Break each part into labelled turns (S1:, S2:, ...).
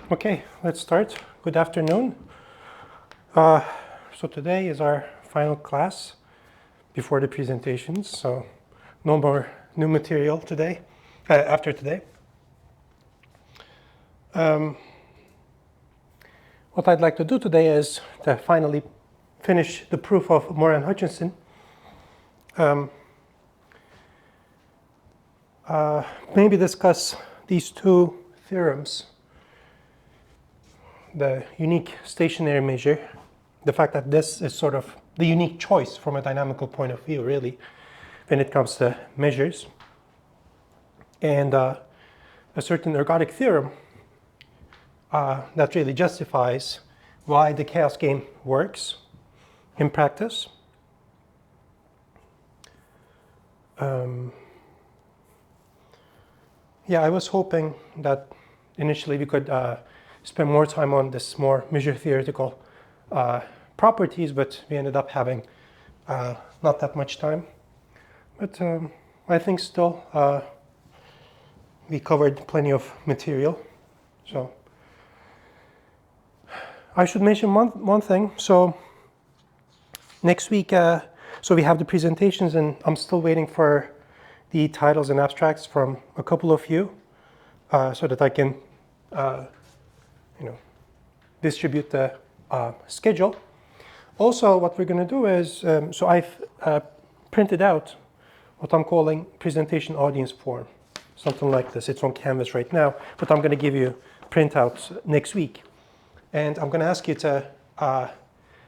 S1: Okay, let's start. Good afternoon. So today is our final class before the presentations, so no more new material today, after today. What I'd like to do today is to finally finish the proof of Moran-Hutchinson. Maybe discuss these two theorems. The unique stationary measure, the fact that this is sort of the unique choice from a dynamical point of view, really, when it comes to measures. And a certain ergodic theorem that really justifies why the chaos game works in practice. Yeah, I was hoping that initially we could spend more time on this more measure theoretical properties, but we ended up having not that much time. But I think still we covered plenty of material. So I should mention one thing. So next week, so we have the presentations, and I'm still waiting for the titles and abstracts from a couple of you, so that I can distribute the schedule. Also, what we're going to do is, so I've printed out what I'm calling presentation audience form, something like this. It's on Canvas right now, but I'm going to give you printouts next week. And I'm going to ask you to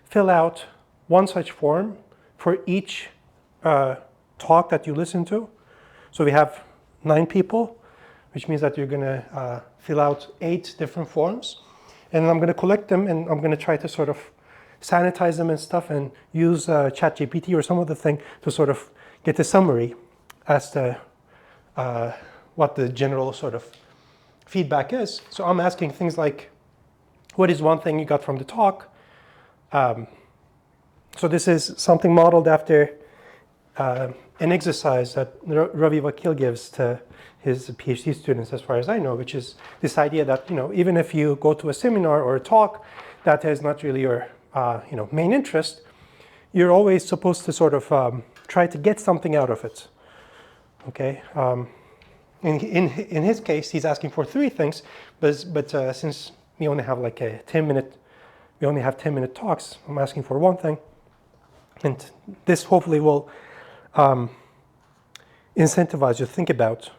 S1: fill out one such form for each talk that you listen to. So we have 9 people, which means that you're going to fill out 8 different forms. And I'm going to collect them, and I'm going to try to sort of sanitize them and stuff, and use ChatGPT or some other thing to sort of get a summary as to what the general sort of feedback is. So I'm asking things like, what is one thing you got from the talk? So this is something modeled after an exercise that Ravi Vakil gives to his PhD students, as far as I know, which is this idea that, even if you go to a seminar or a talk that is not really your main interest, you're always supposed to sort of try to get something out of it. Okay. In his case, he's asking for 3 things, but since we only have like a 10-minute talks, I'm asking for 1 thing, and this hopefully will incentivize you to think about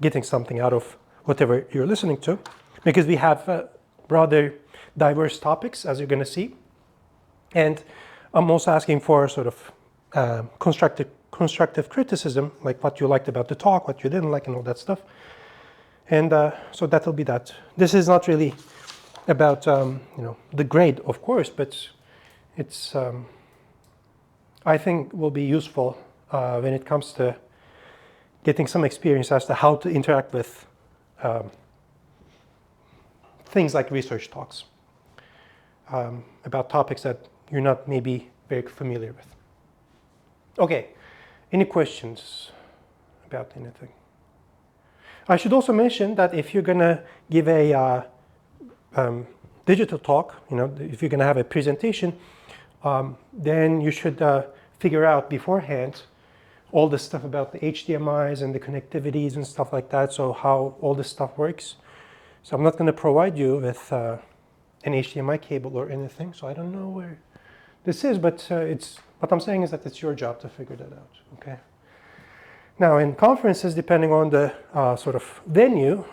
S1: getting something out of whatever you're listening to, because we have rather diverse topics, as you're going to see. And I'm also asking for sort of constructive criticism, like what you liked about the talk, what you didn't like, and all that stuff. And so that'll be that. This is not really about the grade, of course, but it's I think will be useful when it comes to getting some experience as to how to interact with things like research talks about topics that you're not maybe very familiar with. Okay, any questions about anything? I should also mention that if you're going to give a digital talk, if you're going to have a presentation, then you should figure out beforehand all the stuff about the HDMIs and the connectivities and stuff like that, so how all this stuff works. So I'm not going to provide you with an HDMI cable or anything, so I don't know where this is, but what I'm saying is that it's your job to figure that out, okay? Now, in conferences, depending on the sort of venue,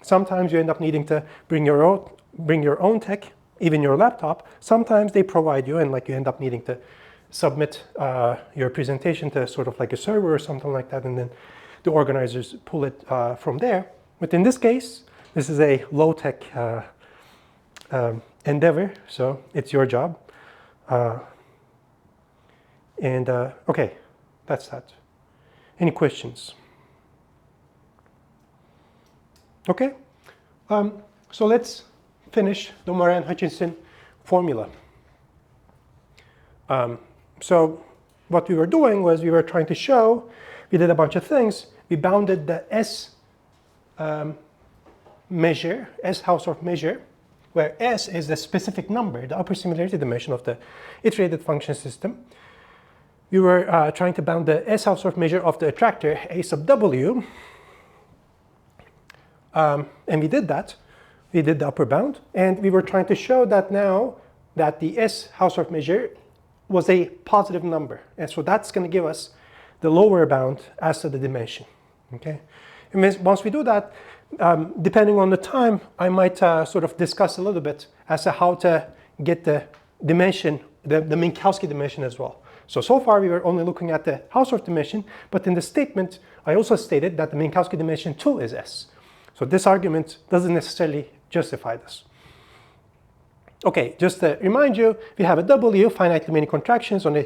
S1: sometimes you end up needing to bring your own tech, even your laptop. Sometimes they provide you, and like you end up needing to submit your presentation to sort of like a server or something like that, and then the organizers pull it from there. But in this case, this is a low-tech endeavor, so it's your job. Okay, that's that. Any questions? Okay, so let's finish the Moran-Hutchinson formula. So what we were doing was we were trying to show, we did a bunch of things. We bounded the S measure, S-Hausdorff measure, where S is the specific number, the upper similarity dimension of the iterated function system. We were trying to bound the S-Hausdorff measure of the attractor A sub W. And we did that. We did the upper bound. And we were trying to show that now that the S-Hausdorff measure was a positive number. And so that's going to give us the lower bound as to the dimension. Okay? And once we do that, depending on the time, I might sort of discuss a little bit as to how to get the dimension, the Minkowski dimension as well. So far we were only looking at the Hausdorff dimension, but in the statement, I also stated that the Minkowski dimension too is S. So this argument doesn't necessarily justify this. Okay, just to remind you, we have a W, finitely many contractions on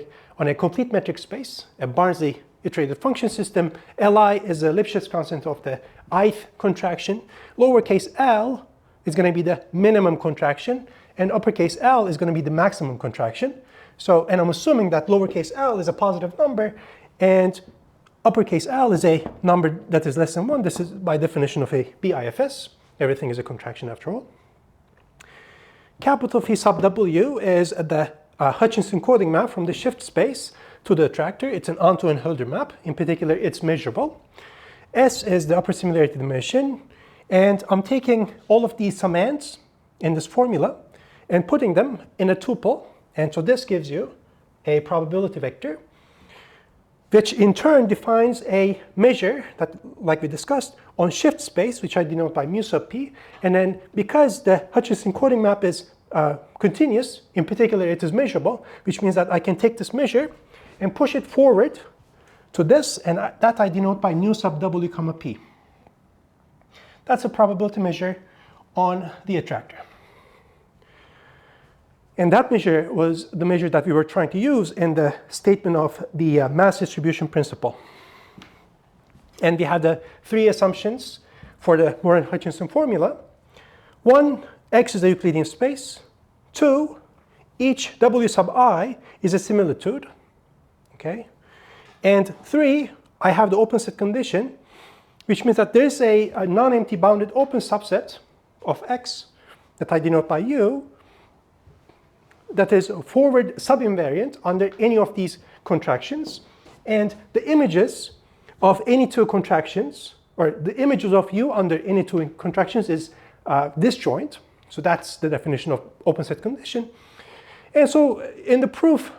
S1: a complete metric space, a Barnsley iterated function system. Li is the Lipschitz constant of the ith contraction. Lowercase l is going to be the minimum contraction, and uppercase L is going to be the maximum contraction. So, and I'm assuming that lowercase l is a positive number, and uppercase L is a number that is less than 1. This is by definition of a B-IFS. Everything is a contraction after all. Capital Phi sub W is the Hutchinson coding map from the shift space to the attractor. It's an Onto and Hölder map. In particular, it's measurable. S is the upper similarity dimension. And I'm taking all of these summands in this formula and putting them in a tuple. And so this gives you a probability vector, which in turn defines a measure that, like we discussed, on shift space, which I denote by mu sub p. And then because the Hutchinson coding map is continuous, in particular it is measurable, which means that I can take this measure and push it forward to this, and that I denote by nu sub w comma p. That's a probability measure on the attractor. And that measure was the measure that we were trying to use in the statement of the mass distribution principle. And we had the three assumptions for the Moran-Hutchinson formula. 1, X is a Euclidean space. 2, each W sub I is a similitude. Okay? And 3, I have the open set condition, which means that there's a non-empty bounded open subset of X that I denote by U, that is forward subinvariant under any of these contractions, and the images of any two contractions, or the images of U under any two contractions is disjoint. So that's the definition of open set condition. And so in the proof,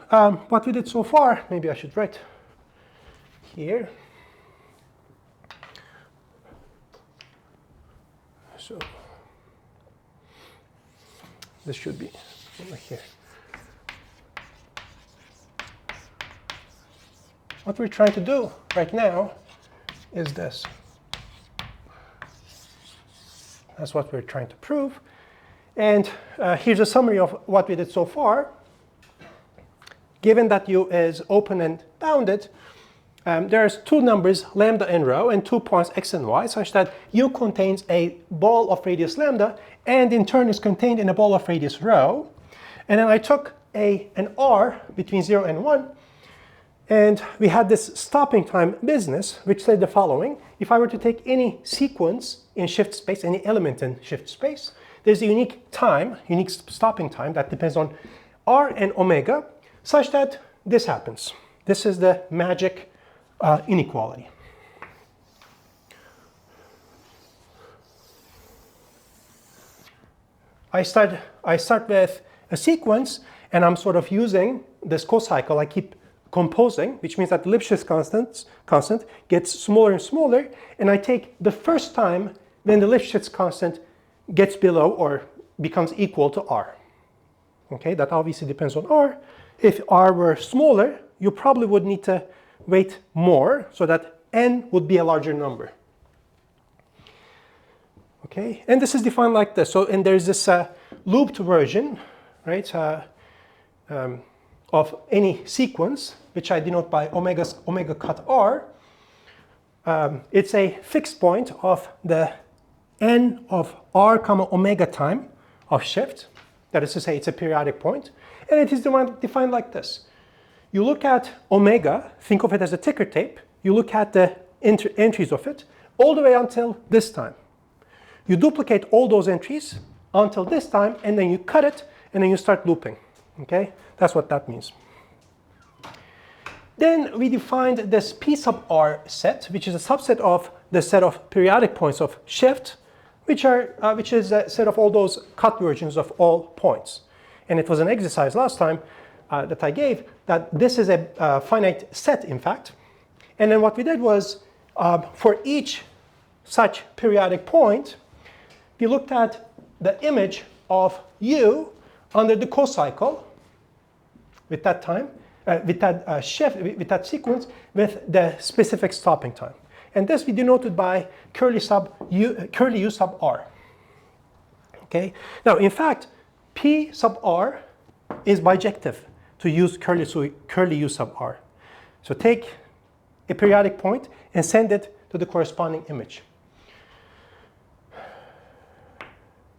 S1: what we did so far, maybe I should write here. So this should be over here. What we're trying to do right now is this. That's what we're trying to prove. And here's a summary of what we did so far. Given that U is open and bounded, there's two numbers, lambda and rho, and 2 points x and y, such that U contains a ball of radius lambda, and in turn is contained in a ball of radius rho. And then I took an r between 0 and 1, and we had this stopping time business, which said the following. If I were to take any sequence in shift space, any element in shift space, there's a unique time, unique stopping time that depends on r and omega, such that this happens. This is the magic inequality. I start with a sequence, and I'm sort of using this cocycle. I keep composing, which means that the Lipschitz constant gets smaller and smaller, and I take the first time when the Lipschitz constant gets below or becomes equal to r. Okay, that obviously depends on r. If r were smaller, you probably would need to wait more so that n would be a larger number. Okay, and this is defined like this. So, and there's this looped version, right, of any sequence, which I denote by omega cut r. It's a fixed point of the n of r comma omega time of shift. That is to say, it's a periodic point. And it is defined like this. You look at omega, think of it as a ticker tape. You look at the entries of it all the way until this time. You duplicate all those entries until this time, and then you cut it, and then you start looping. Okay? That's what that means. Then we defined this P sub R set, which is a subset of the set of periodic points of shift, which is a set of all those cut versions of all points. And it was an exercise last time that I gave that this is a finite set, in fact. And then what we did was, for each such periodic point, we looked at the image of U under the cocycle with that time, with that shift, with that sequence, with the specific stopping time. And this we denoted by curly U sub R. Okay. Now, in fact, P sub R is bijective to use curly U sub R. So take a periodic point and send it to the corresponding image.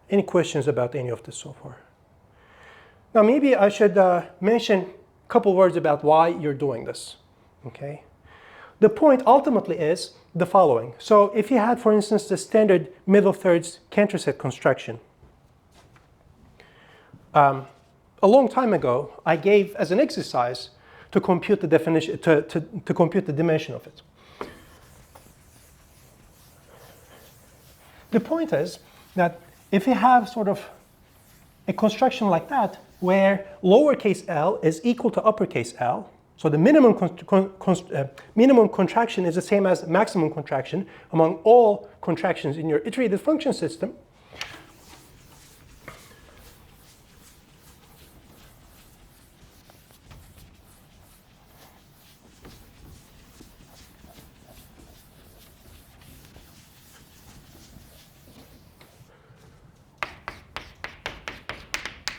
S1: Any questions about any of this so far? Now, maybe I should mention a couple words about why you're doing this. Okay. The point ultimately is the following. So if you had, for instance, the standard middle thirds Cantor set construction, a long time ago, I gave as an exercise to compute the definition, to compute the dimension of it. The point is that if you have sort of a construction like that, where lowercase l is equal to uppercase L, so the minimum contraction is the same as maximum contraction among all contractions in your iterated function system,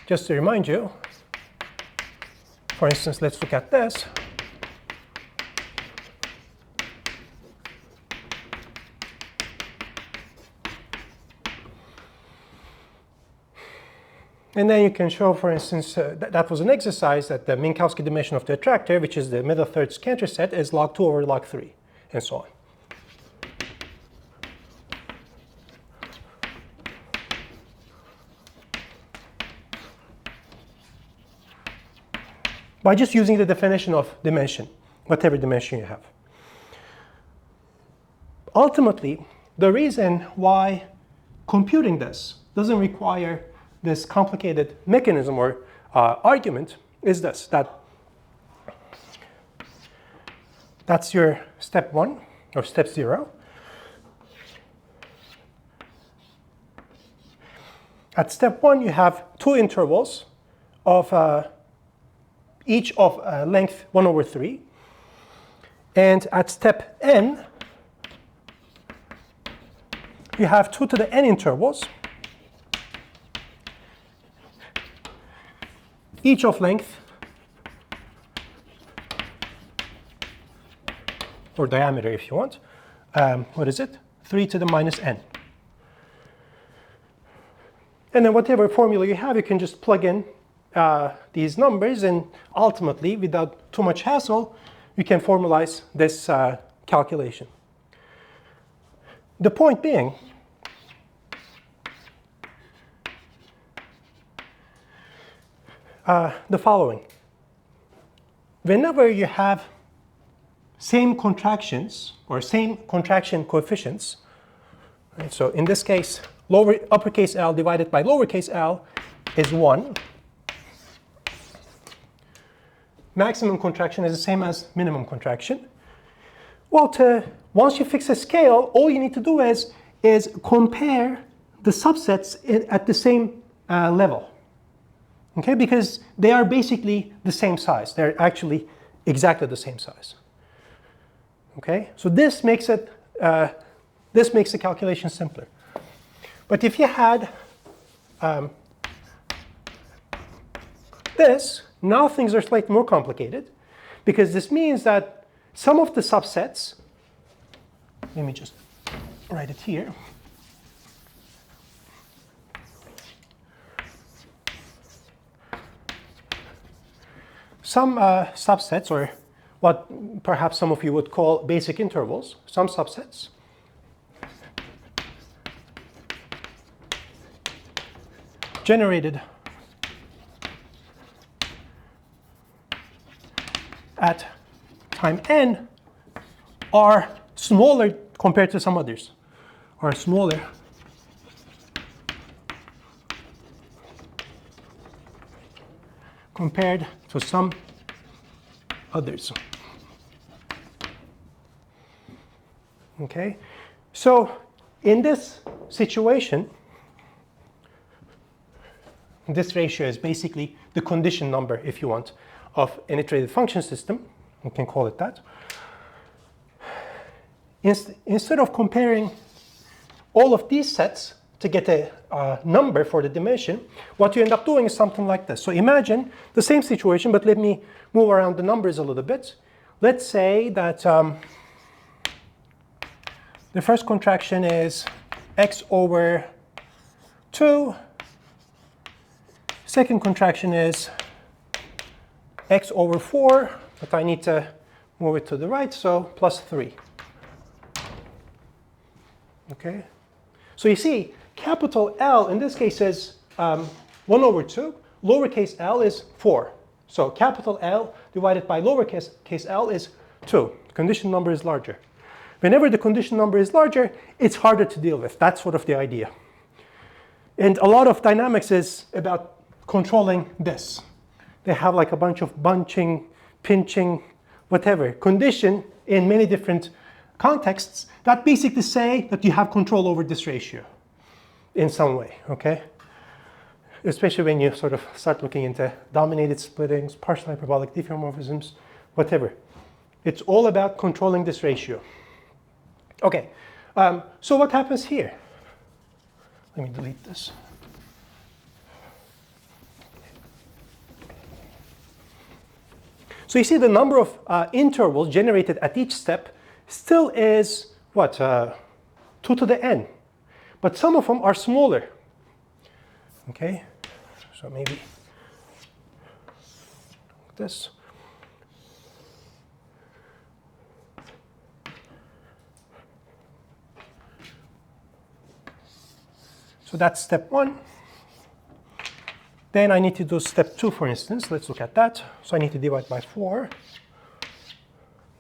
S1: just to remind you, for instance, let's look at this. And then you can show, for instance, that was an exercise that the Minkowski dimension of the attractor, which is the middle thirds Cantor set, is log 2 over log 3, and so on. By just using the definition of dimension, whatever dimension you have. Ultimately, the reason why computing this doesn't require this complicated mechanism or argument is this, that's your step 1 or step 0. At step 1, you have 2 intervals of each of length 1 over 3. And at step n, you have 2 to the n intervals, each of length or diameter if you want. What is it? 3 to the minus n. And then whatever formula you have, you can just plug in these numbers, and ultimately, without too much hassle, you can formalize this calculation. The point being, the following. Whenever you have same contractions or same contraction coefficients, right, so in this case, uppercase L divided by lowercase l is 1. Maximum contraction is the same as minimum contraction. Well, once you fix a scale, all you need to do is compare the subsets at the same level. Okay, because they are basically the same size. They're actually exactly the same size. Okay, so this makes the calculation simpler. But if you had this, now things are slightly more complicated, because this means that some of the subsets, let me just write it here. Some subsets, or what perhaps some of you would call basic intervals, some subsets generated at time n are smaller compared to some others, are smaller compared to some others. Okay, so in this situation, this ratio is basically the condition number, if you want, of an iterated function system. You can call it that. Instead of comparing all of these sets to get a number for the dimension, what you end up doing is something like this. So imagine the same situation, but let me move around the numbers a little bit. Let's say that the first contraction is x over 2. Second contraction is x over 4, but I need to move it to the right, so plus 3. Okay? So you see, capital L in this case is 1 over 2. Lowercase l is 4. So capital L divided by lowercase l is 2. The condition number is larger. Whenever the condition number is larger, it's harder to deal with. That's sort of the idea. And a lot of dynamics is about controlling this. They have like a bunch of bunching, pinching, whatever, condition in many different contexts that basically say that you have control over this ratio in some way, okay? Especially when you sort of start looking into dominated splittings, partial hyperbolic diffeomorphisms, whatever. It's all about controlling this ratio. Okay, so what happens here? Let me delete this. So you see the number of intervals generated at each step still is, what, 2 to the n. But some of them are smaller. Okay, so maybe like this. So that's step 1. Then I need to do step 2, for instance. Let's look at that. So I need to divide by 4.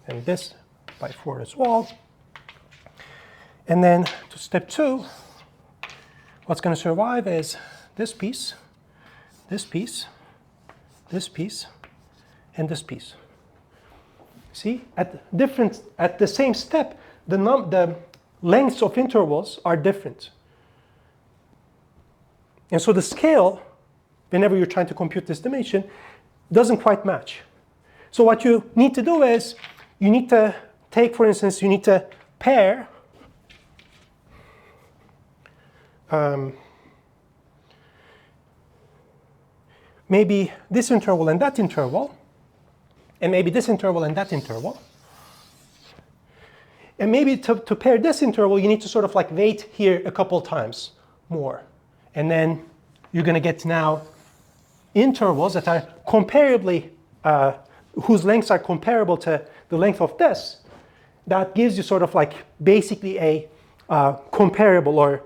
S1: And this by 4 as well. And then to step 2, what's going to survive is this piece, this piece, this piece, and this piece. See, at the same step, the lengths of intervals are different. And so the scale, whenever you're trying to compute this dimension, doesn't quite match. So what you need to do is, you need to take, for instance, you need to pair maybe this interval and that interval, and maybe this interval and that interval. And maybe to pair this interval, you need to sort of like wait here a couple times more. And then you're going to get now intervals that are comparably, whose lengths are comparable to the length of this. That gives you sort of like basically a comparable or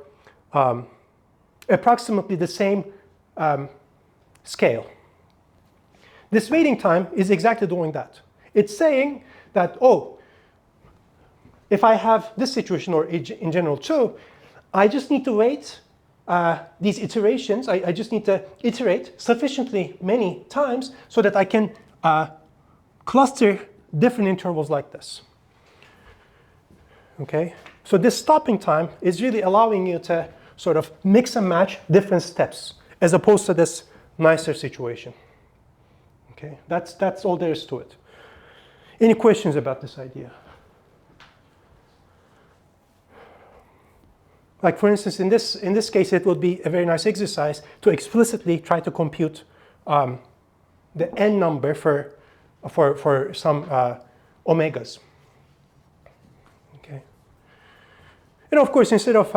S1: approximately the same scale. This waiting time is exactly doing that. It's saying that, oh, if I have this situation, or in general too, I just need to wait these iterations. I just need to iterate sufficiently many times so that I can cluster different intervals like this. Okay? So this stopping time is really allowing you to sort of mix and match different steps, as opposed to this nicer situation. Okay? That's all there is to it. Any questions about this idea? Like, for instance, in this case, it would be a very nice exercise to explicitly try to compute the n number for some omegas. Okay. And of course, instead of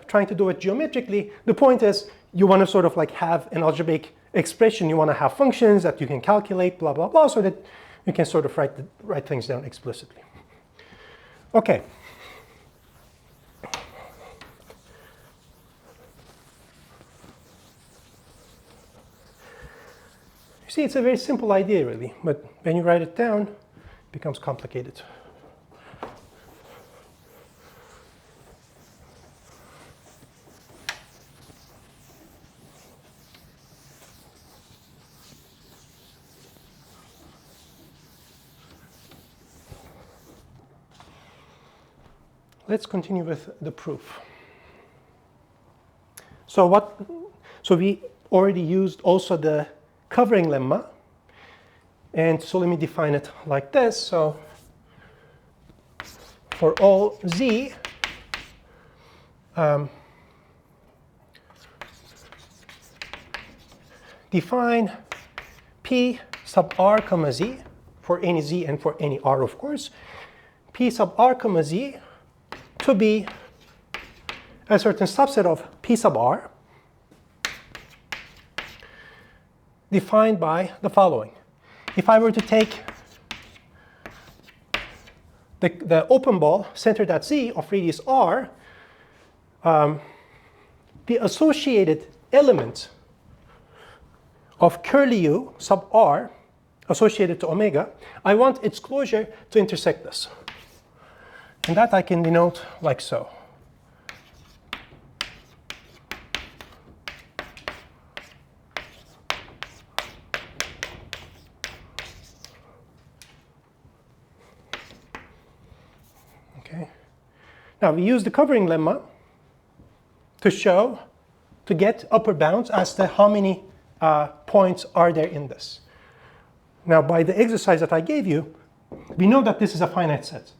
S1: trying to do it geometrically, the point is you want to sort of like have an algebraic expression. You want to have functions that you can calculate, blah, blah, blah, so that you can sort of write things down explicitly. Okay. see, it's a very simple idea, really, but when you write it down, it becomes complicated. Let's continue with the proof. So we already used also the covering lemma. And so let me define it like this. So for all z, define p sub r comma z for any z and for any r, of course. P sub r comma z to be a certain subset of P sub r defined by the following. If I were to take the open ball centered at Z of radius r, the associated element of curly U sub r associated to omega, I want its closure to intersect this. And that I can denote like so. Okay. Now we use the covering lemma to get upper bounds as to how many points are there in this. Now by the exercise that I gave you, we know that this is a finite set.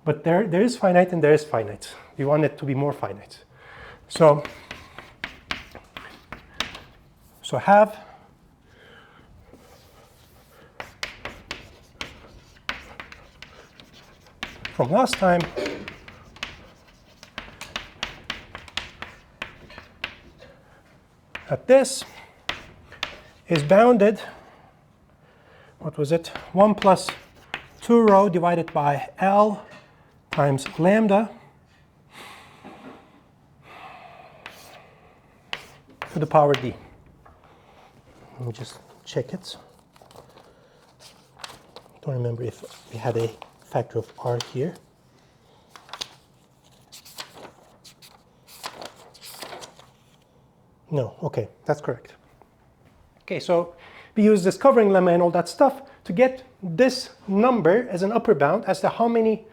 S1: But there is finite and there is finite. We want it to be more finite. So have from last time that this is bounded, what was it? 1 plus 2 rho divided by L times lambda to the power d. Let me just check it. Don't remember if we had a factor of r here. No, okay, that's correct. Okay, so we use this covering lemma and all that stuff to get this number as an upper bound as to how many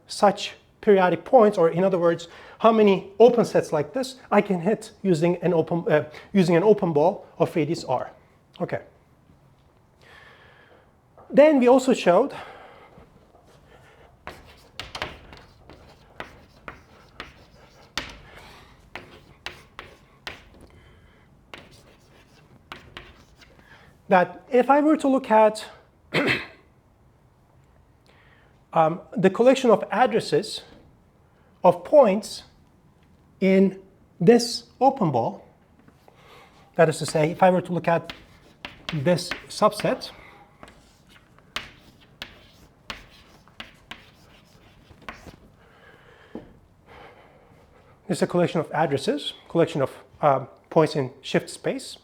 S1: such periodic points, or in other words, how many open sets like this I can hit using an open ball of radius r. Okay. Then we also showed that if I were to look at the collection of addresses of points in this open ball, that is to say, if I were to look at this subset, this is a collection of addresses, collection of points in shift space.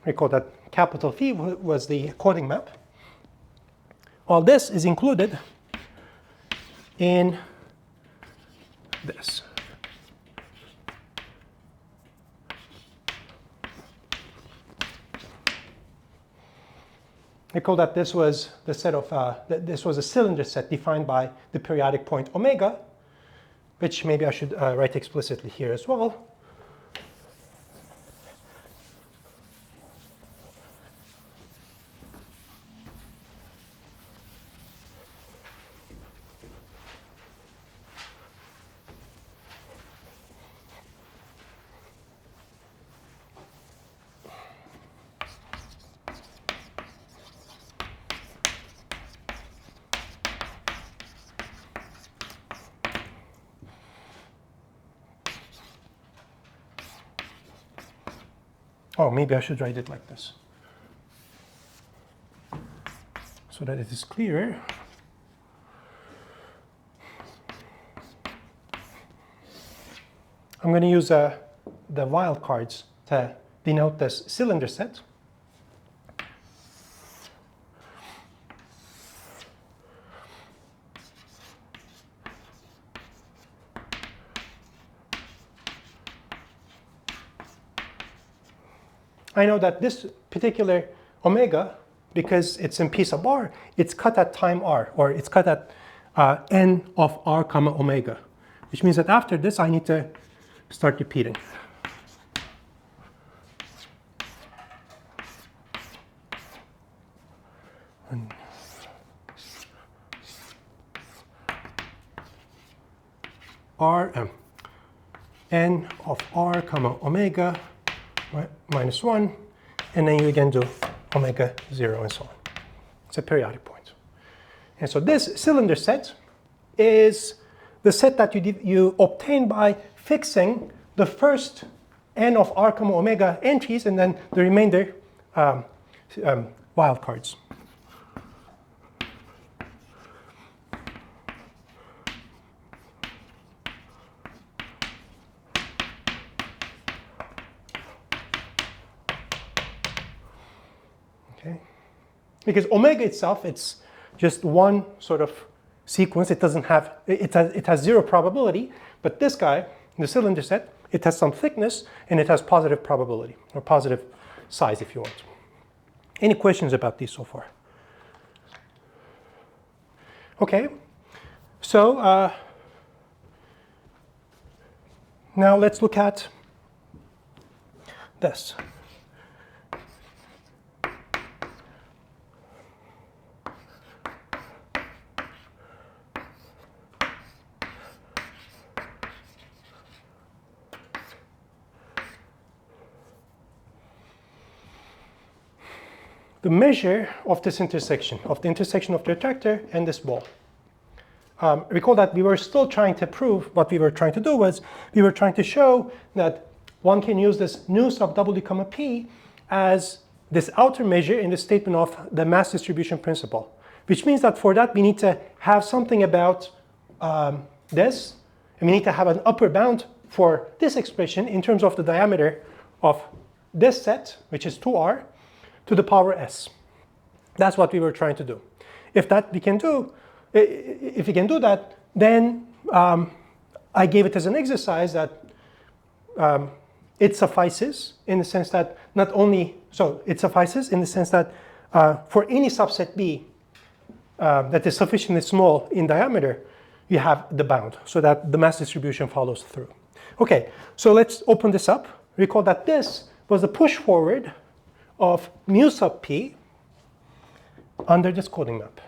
S1: Recall that capital Phi was the coding map. All this is included in this. Recall that this was the set of this was a cylinder set defined by the periodic point omega, which maybe I should write explicitly here as well. Oh, maybe I should write it like this so that it is clearer. I'm going to use the wildcards to denote this cylinder set. I know that this particular omega, because it's in p sub r, it's cut at time r, or it's cut at n of r comma omega, which means that after this I need to start repeating. And n of r comma omega minus 1, and then you again do omega 0 and so on. It's a periodic point. And so this cylinder set is the set that you obtain by fixing the first n of r comma omega entries and then the remainder wildcards. Okay, because omega itself, it's just one sort of sequence. It doesn't have, it has zero probability, but this guy, the cylinder set, it has some thickness and it has positive probability, or positive size if you want. Any questions about these so far? Okay, so now let's look at this. The measure of this intersection, of the intersection of the attractor and this ball. Recall that we were still trying to prove, what we were trying to do was, we were trying to show that one can use this nu sub w comma p as this outer measure in the statement of the mass distribution principle. Which means that for that we need to have something about this, and we need to have an upper bound for this expression in terms of the diameter of this set, which is 2r, to the power s. That's what we were trying to do. If we can do that, then I gave it as an exercise that it suffices in the sense that not only, so it suffices in the sense that for any subset B that is sufficiently small in diameter, you have the bound so that the mass distribution follows through. Okay, so let's open this up. Recall that this was the push forward of mu sub p under this coding map.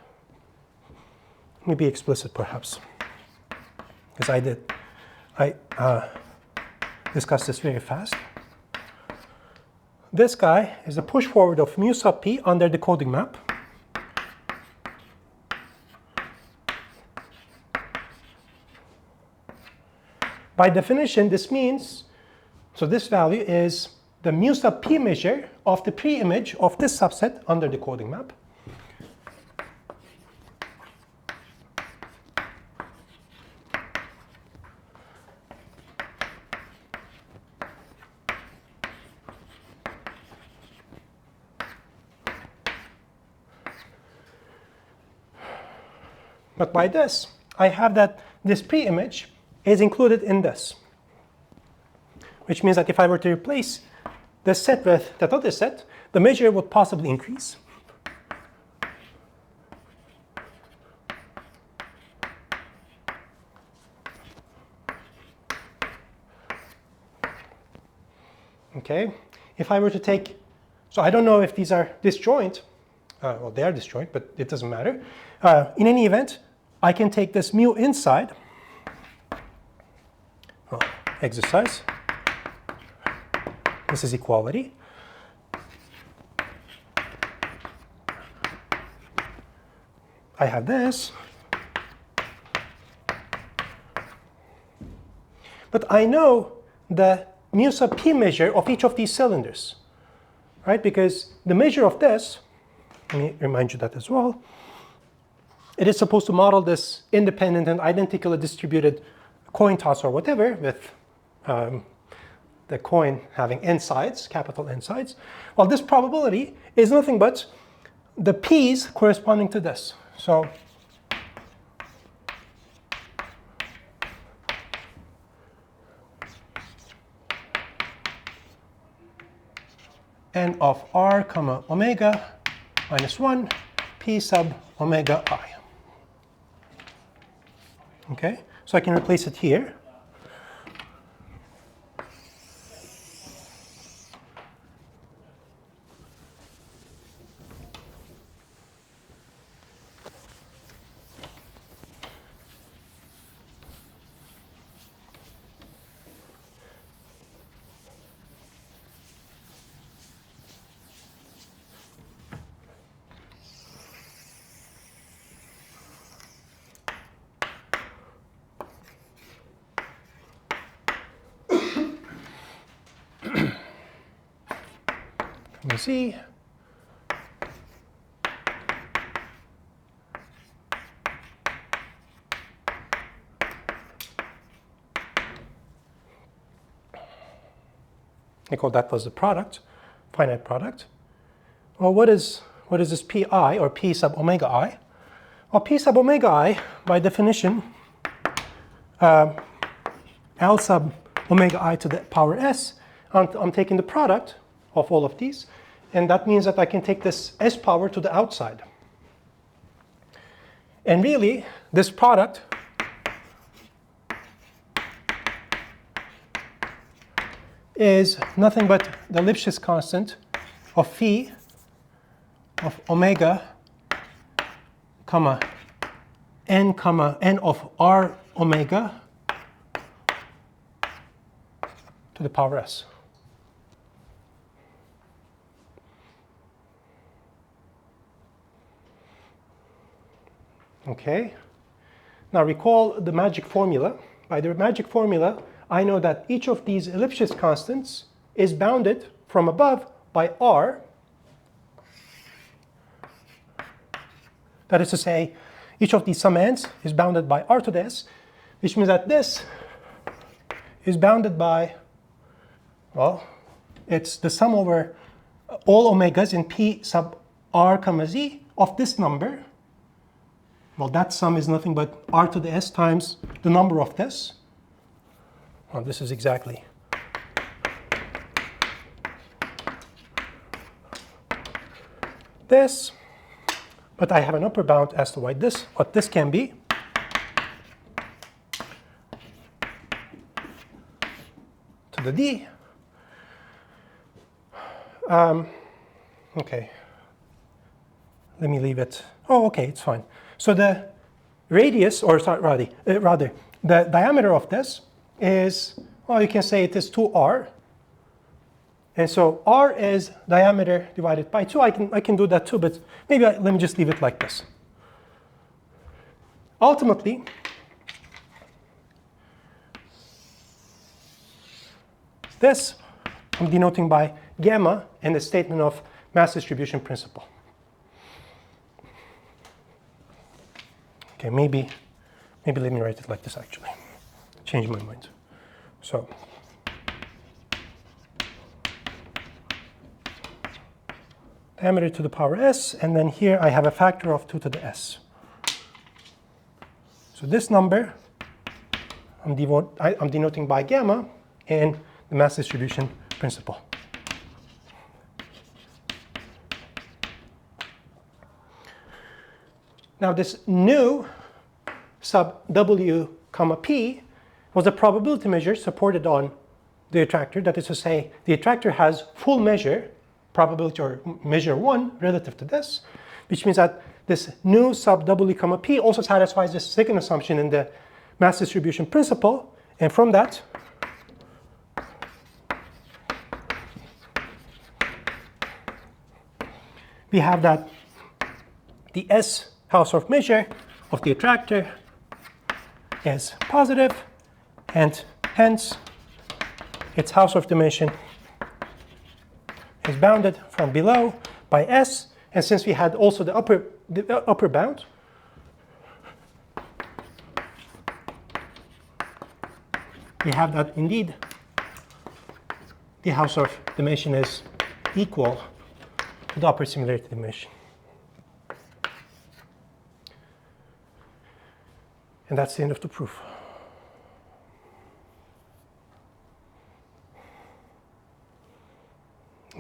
S1: Let me be explicit perhaps, because I discussed this very fast. This guy is the push forward of mu sub p under the coding map. By definition, this means, so this value is the mu sub p measure of the pre-image of this subset under the coding map. But by this, I have that this pre-image is included in this. Which means that if I were to replace this set with that other set, the measure would possibly increase. Okay, if I were to take, so I don't know if these are disjoint, well they are disjoint, but it doesn't matter. In any event, I can take this mu inside, well, exercise. This is equality. I have this. But I know the mu sub p measure of each of these cylinders, right? Because the measure of this, let me remind you that as well, it is supposed to model this independent and identically distributed coin toss or whatever with the coin having n sides, capital N sides. Well, this probability is nothing but the p's corresponding to this. So n of r comma omega minus 1 p sub omega I. Okay, so I can replace it here. Let me see. I call that was the product, finite product. Well, what is this pi or p sub omega I? Well, p sub omega I, by definition, L sub omega I to the power s. I'm taking the product of all of these, and that means that I can take this s power to the outside. And really, this product is nothing but the Lipschitz constant of phi of omega comma n of r omega to the power s. Okay. Now recall the magic formula. By the magic formula, I know that each of these Lipschitz constants is bounded from above by r. That is to say, each of these sum n's is bounded by r to the s, which means that this is bounded by, well, it's the sum over all omegas in p sub r comma z of this number. Well, that sum is nothing but r to the s times the number of this. Well, this is exactly this, but I have an upper bound as to what this can be. To the d. Okay. Let me leave it. Oh, okay, it's fine. So the radius, or sorry, rather, the diameter of this is, well, you can say it is 2r. And so r is diameter divided by 2. I can do that too, but maybe let me just leave it like this. Ultimately, this I'm denoting by gamma in the statement of mass distribution principle. Okay, maybe let me write it like this actually. Change my mind. So diameter to the power s, and then here I have a factor of 2 to the s. So this number I'm denoting by gamma in the mass distribution principle. Now this nu sub w comma p was a probability measure supported on the attractor. That is to say, the attractor has full measure, probability or measure 1 relative to this, which means that this nu sub w comma p also satisfies the second assumption in the mass distribution principle. And from that, we have that the s Hausdorff measure of the attractor is positive, and hence its Hausdorff dimension is bounded from below by s. And since we had also the upper bound, we have that indeed the Hausdorff dimension is equal to the upper similarity dimension. And that's the end of the proof.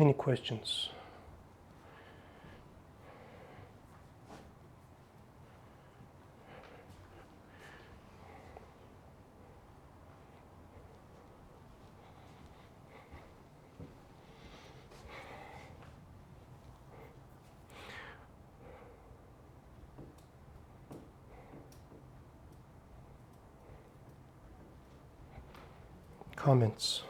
S1: Any questions? Comments?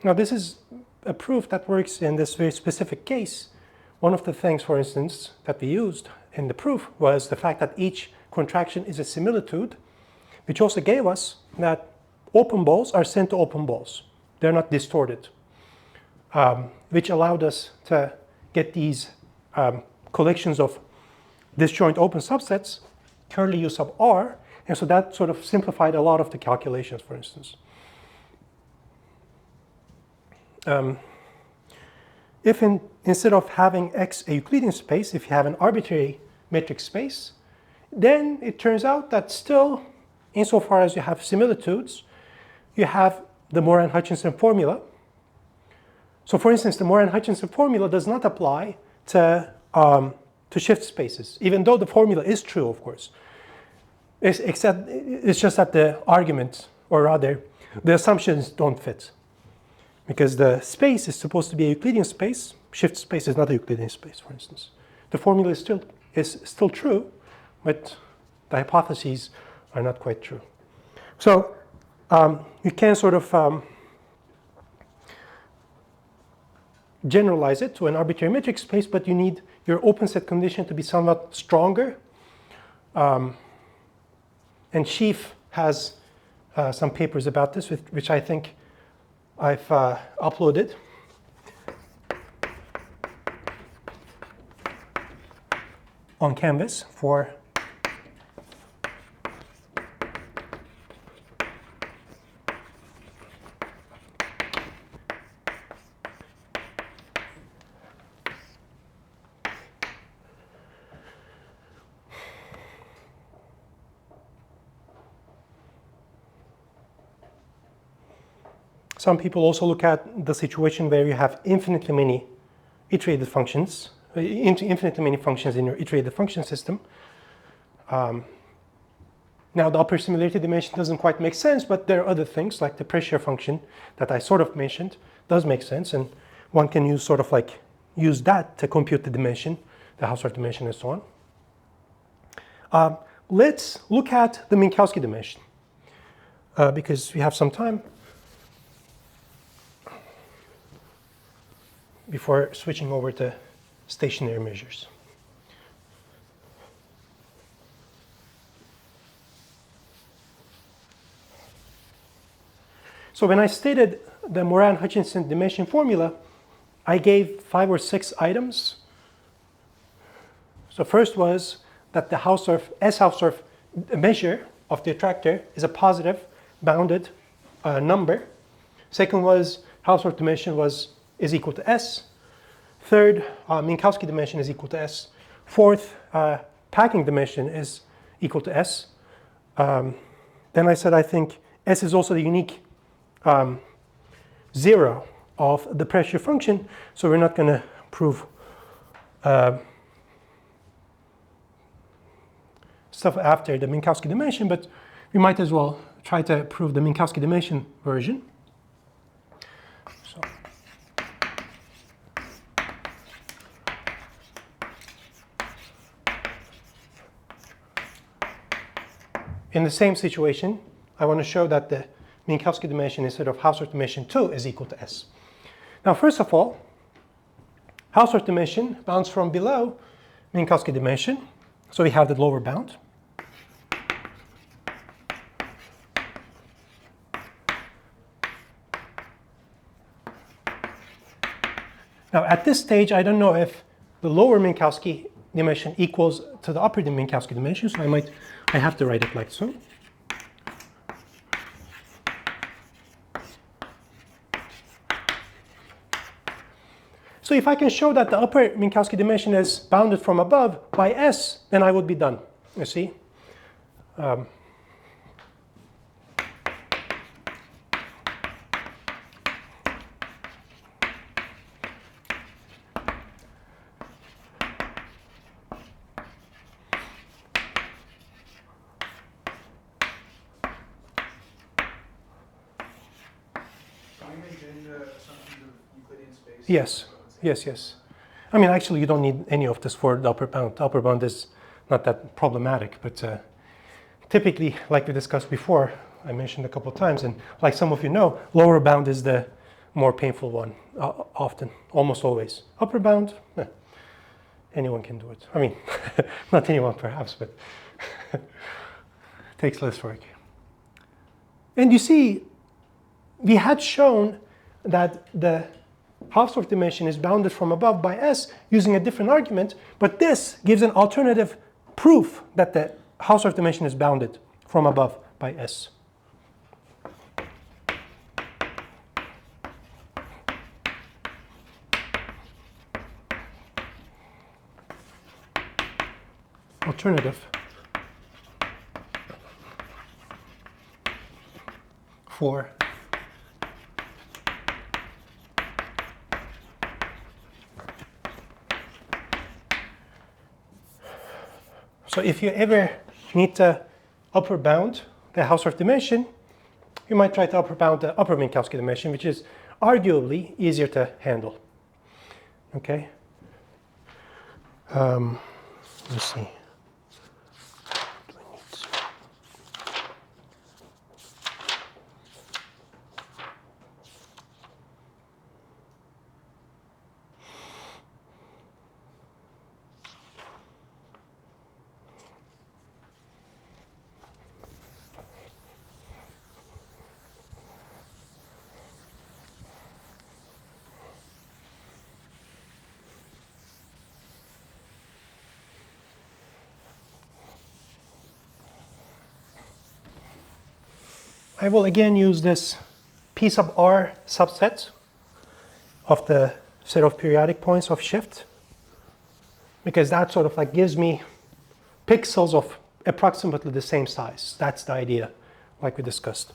S1: Now this is a proof that works in this very specific case. One of the things, for instance, that we used in the proof was the fact that each contraction is a similitude, which also gave us that open balls are sent to open balls. They're not distorted, which allowed us to get these collections of disjoint open subsets, curly U sub R, and so that sort of simplified a lot of the calculations, for instance. If instead of having X a Euclidean space, if you have an arbitrary metric space, then it turns out that still, insofar as you have similitudes, you have the Moran-Hutchinson formula. So for instance, the Moran-Hutchinson formula does not apply to shift spaces, even though the formula is true, of course. Except it's just that the argument, or rather, the assumptions don't fit. Because the space is supposed to be a Euclidean space, shift space is not a Euclidean space, for instance. The formula is still true, but the hypotheses are not quite true. So you can sort of generalize it to an arbitrary metric space, but you need your open set condition to be somewhat stronger. And Schief has some papers about this, which I think I've uploaded. On Canvas for some people also look at the situation where you have infinitely many iterated functions, infinitely many functions in your iterated function system. Now the upper similarity dimension doesn't quite make sense, but there are other things like the pressure function that I sort of mentioned does make sense, and one can use sort of like use that to compute the dimension, the Hausdorff dimension and so on. Let's look at the Minkowski dimension because we have some time before switching over to stationary measures. So when I stated the Moran-Hutchinson dimension formula, I gave 5 or 6 items. So first was that the S-Hausdorff measure of the attractor is a positive bounded number. Second was Hausdorff dimension is equal to S. Third, Minkowski dimension is equal to S. Fourth, packing dimension is equal to S. Then I said I think S is also the unique zero of the pressure function, so we're not going to prove stuff after the Minkowski dimension, but we might as well try to prove the Minkowski dimension version. So. In the same situation, I want to show that the Minkowski dimension instead of Hausdorff dimension 2 is equal to S. Now, first of all, Hausdorff dimension bounds from below Minkowski dimension, so we have the lower bound. Now, at this stage, I don't know if the lower Minkowski dimension equals to the upper Minkowski dimension, so I have to write it like so. So if I can show that the upper Minkowski dimension is bounded from above by S, then I would be done. You see? Yes, yes, yes. I mean, actually, you don't need any of this for the upper bound. The upper bound is not that problematic, but typically, like we discussed before, I mentioned a couple of times, and like some of you know, lower bound is the more painful one, often, almost always. Upper bound, anyone can do it. I mean, not anyone perhaps, but takes less work. And you see, we had shown that the Hausdorff dimension is bounded from above by S using a different argument, but this gives an alternative proof that the Hausdorff dimension is bounded from above by S. Alternative for so if you ever need to upper bound the Hausdorff dimension, you might try to upper bound the upper Minkowski dimension, which is arguably easier to handle. Okay? Let's see. I will again use this P sub r subset of the set of periodic points of shift, because that sort of like gives me pixels of approximately the same size. That's the idea, like we discussed.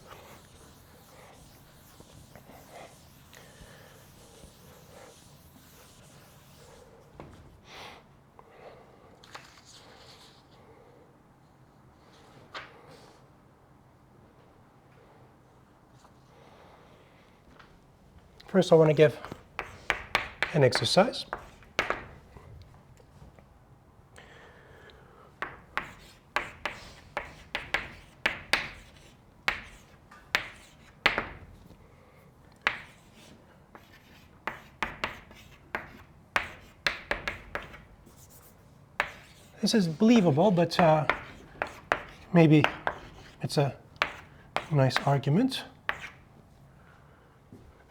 S1: First, I want to give an exercise. This is believable, but maybe it's a nice argument.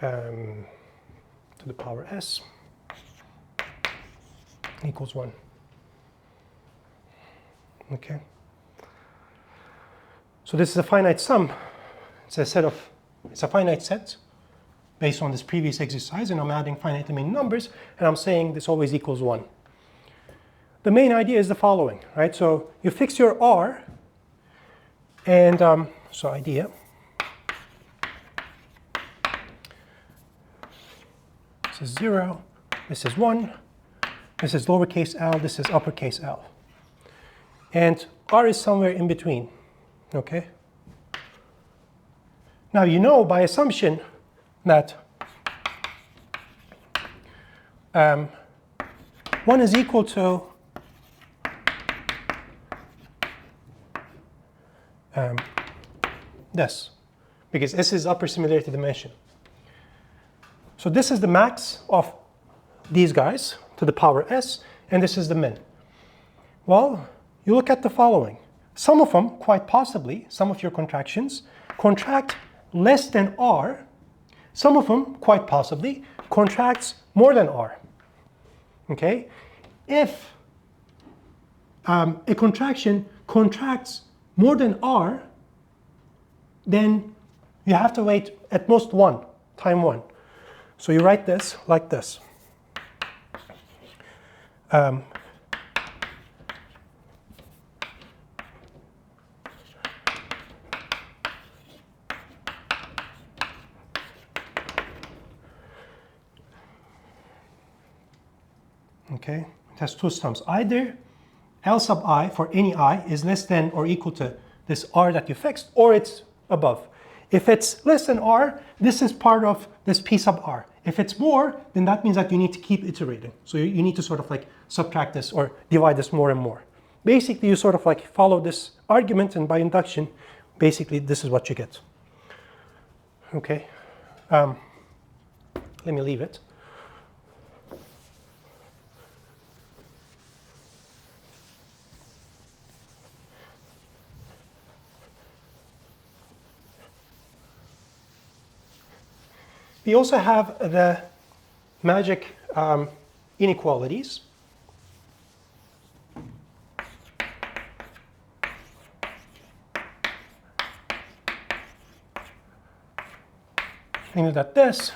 S1: To the power s equals 1. Okay. So this is a finite sum. It's a finite set based on this previous exercise, and I'm adding finitely many numbers, and I'm saying this always equals 1. The main idea is the following, right? So you fix your r, and so idea. This is 0, this is 1, this is lowercase l, this is uppercase L. And r is somewhere in between, okay? Now you know by assumption that 1 is equal to this, because S is upper similarity dimension. So this is the max of these guys to the power s, and this is the min. Well, you look at the following. Some of them, quite possibly, some of your contractions, contract less than r. Some of them, quite possibly, contracts more than r. Okay? If a contraction contracts more than r, then you have to wait at most time 1. So you write this like this. Okay, it has two sums. Either L sub I for any I is less than or equal to this R that you fixed, or it's above. If it's less than R, this is part of this P sub R. If it's more, then that means that you need to keep iterating. So you need to sort of like subtract this or divide this more and more. Basically, you sort of like follow this argument, and by induction, basically this is what you get. Okay, let me leave it. We also have the magic inequalities. Meaning that this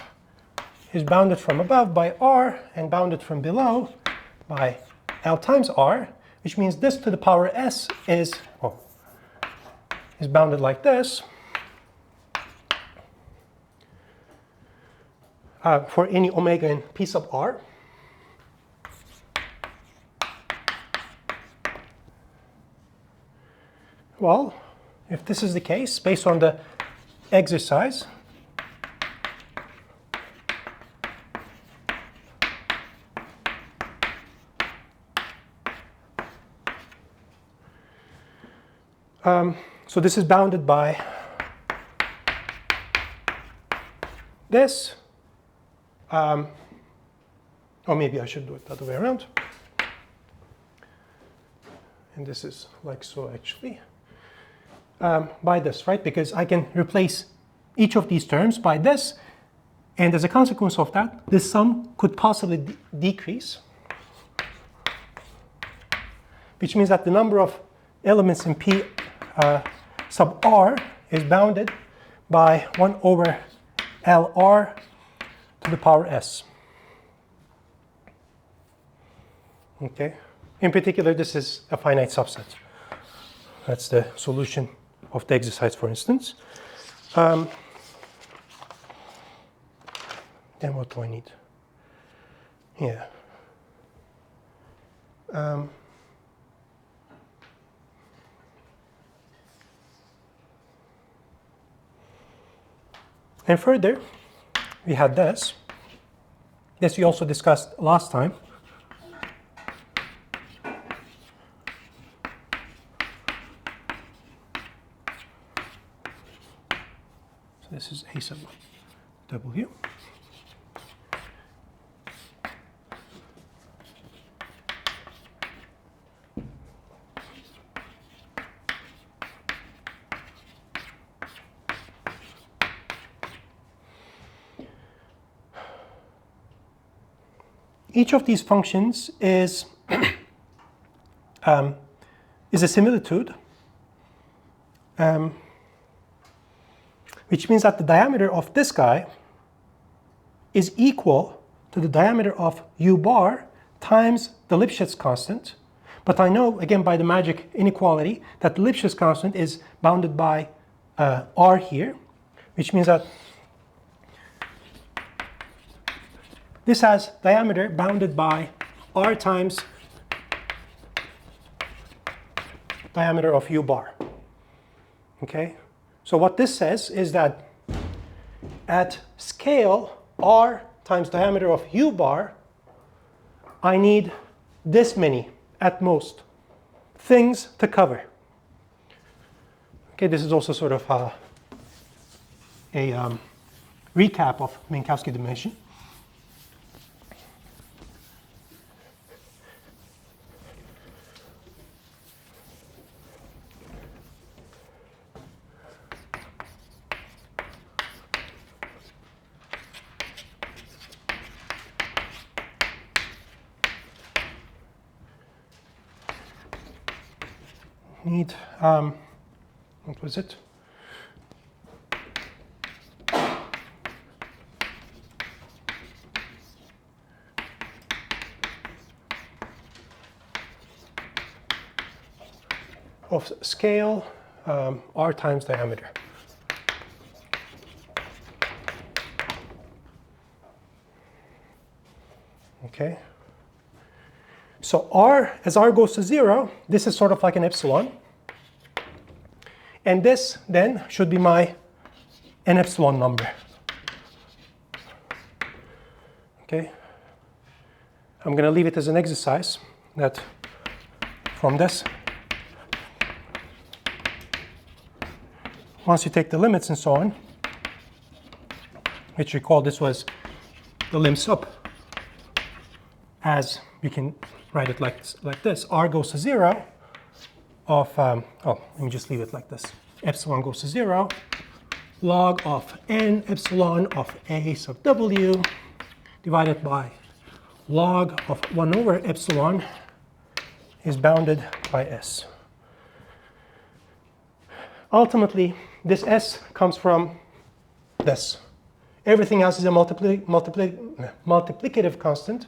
S1: is bounded from above by R and bounded from below by L times R, which means this to the power S is bounded like this. For any omega in P sub R. Well, if this is the case, based on the exercise, so this is bounded by this. Or maybe I should do it the other way around. And this is like so, actually. By this, right? Because I can replace each of these terms by this. And as a consequence of that, this sum could possibly decrease. Which means that the number of elements in P sub R is bounded by 1 over LR to the power S. Okay. In particular, this is a finite subset. That's the solution of the exercise, for instance. Then what do I need? Yeah. And further, we had this. This we also discussed last time. So this is A sub W. Each of these functions is a similitude, which means that the diameter of this guy is equal to the diameter of u bar times the Lipschitz constant. But I know, again, by the magic inequality, that the Lipschitz constant is bounded by R here, which means that this has diameter bounded by R times diameter of u bar. Okay? So what this says is that at scale R times diameter of u bar, I need this many, at most, things to cover. Okay, this is also sort of a recap of Minkowski dimension. Need, what was it? Of scale R times diameter. Okay. So r, as r goes to 0, this is sort of like an epsilon. And this then should be my n epsilon number. Okay. I'm going to leave it as an exercise that from this, once you take the limits and so on, which recall this was the lim sup, as you can write it like this, r goes to 0 of, let me just leave it like this. Epsilon goes to 0, log of n epsilon of a sub w divided by log of 1 over epsilon is bounded by s. Ultimately, this s comes from this. Everything else is a multiplicative constant.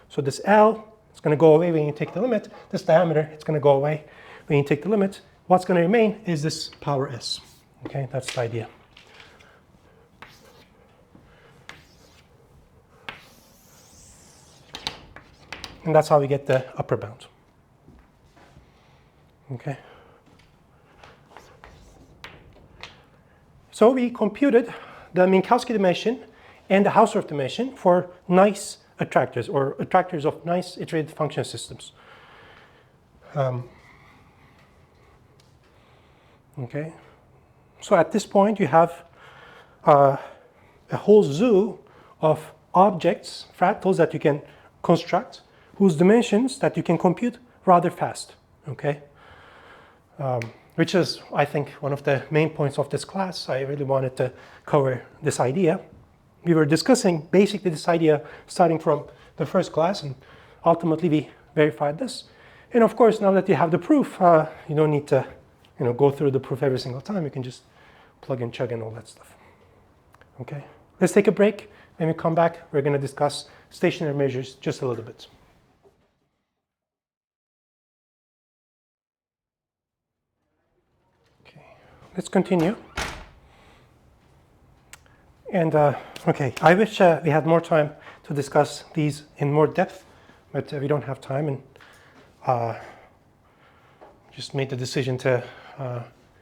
S1: So this L is going to go away when you take the limit. This diameter, it's going to go away when you take the limit. What's going to remain is this power s. Okay, that's the idea. And that's how we get the upper bound. Okay. So we computed the Minkowski dimension and the Hausdorff dimension for nice attractors, or attractors of nice iterated function systems. Okay. So at this point, you have a whole zoo of objects, fractals that you can construct, whose dimensions that you can compute rather fast. Okay. Which is, I think, one of the main points of this class. I really wanted to cover this idea. We were discussing basically this idea starting from the first class, and ultimately we verified this. And of course, now that you have the proof, you don't need to go through the proof every single time. You can just plug and chug and all that stuff. Okay, let's take a break. When we come back, we're going to discuss stationary measures just a little bit. Let's continue. And okay, I wish we had more time to discuss these in more depth, but we don't have time, and just made the decision to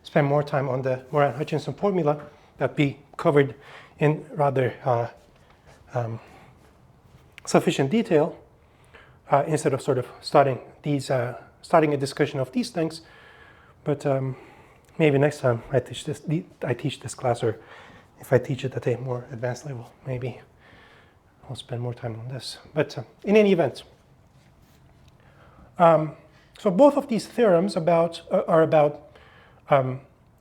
S1: spend more time on the Moran-Hutchinson formula that we covered in rather sufficient detail, instead of sort of starting a discussion of these things. But maybe next time I teach this class, or if I teach it at a more advanced level, maybe I'll spend more time on this. But in any event, so both of these theorems are about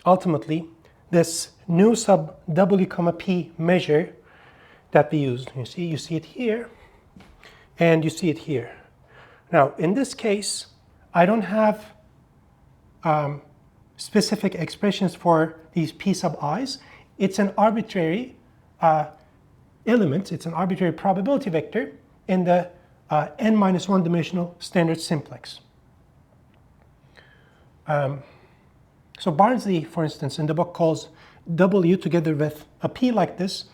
S1: ultimately this nu sub w comma p measure that we used. You see it here, and you see it here. Now, in this case, I don't have specific expressions for these p sub i's. It's an arbitrary element. It's an arbitrary probability vector in the n-1 dimensional standard simplex. So Barnsley, for instance, in the book calls W together with a p like this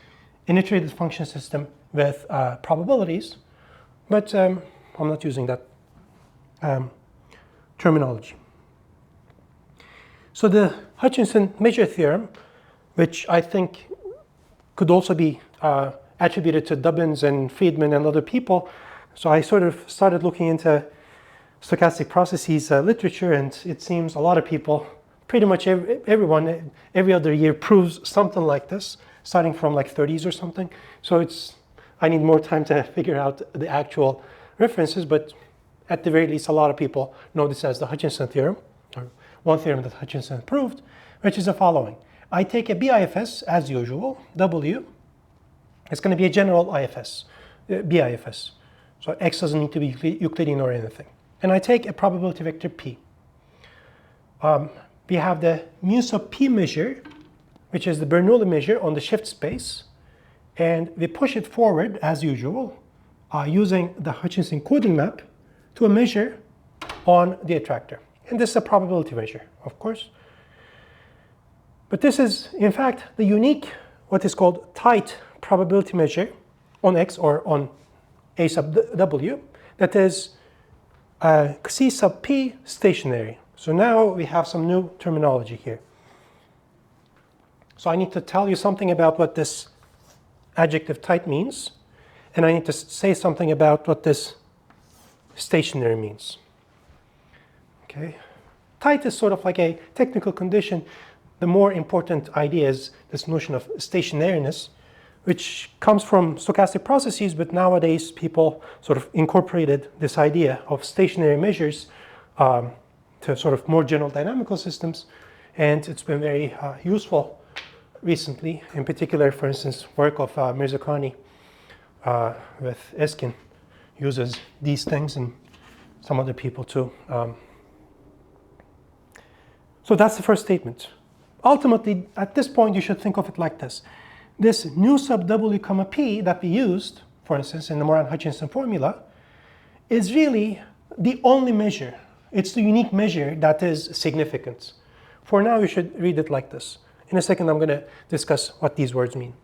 S1: an iterated function system with probabilities, but I'm not using that terminology. So the Hutchinson Measure Theorem, which I think could also be attributed to Dubins and Freedman and other people. So I sort of started looking into stochastic processes literature, and it seems a lot of people, pretty much everyone, every other year proves something like this, starting from like 30s or something. So I need more time to figure out the actual references, but at the very least, a lot of people know this as the Hutchinson theorem, or one theorem that Hutchinson proved, which is the following. I take a B-IFS as usual, W. It's going to be a general IFS, B-IFS. So X doesn't need to be Euclidean or anything. And I take a probability vector P. We have the mu sub P measure, which is the Bernoulli measure on the shift space. And we push it forward, as usual, using the Hutchinson coding map to a measure on the attractor. And this is a probability measure, of course. But this is, in fact, the unique, what is called tight probability measure on X or on A sub W, that is C sub p stationary. So now we have some new terminology here. So I need to tell you something about what this adjective tight means, and I need to say something about what this stationary means. Okay. Tight is sort of like a technical condition. The more important idea is this notion of stationariness, which comes from stochastic processes, but nowadays people sort of incorporated this idea of stationary measures to sort of more general dynamical systems, and it's been very useful recently. In particular, for instance, work of Mirzakhani with Eskin uses these things, and some other people too. So that's the first statement. Ultimately, at this point, you should think of it like this. This nu sub w comma p that we used, for instance, in the Moran-Hutchinson formula, is really the only measure. It's the unique measure that is significant. For now, you should read it like this. In a second, I'm going to discuss what these words mean.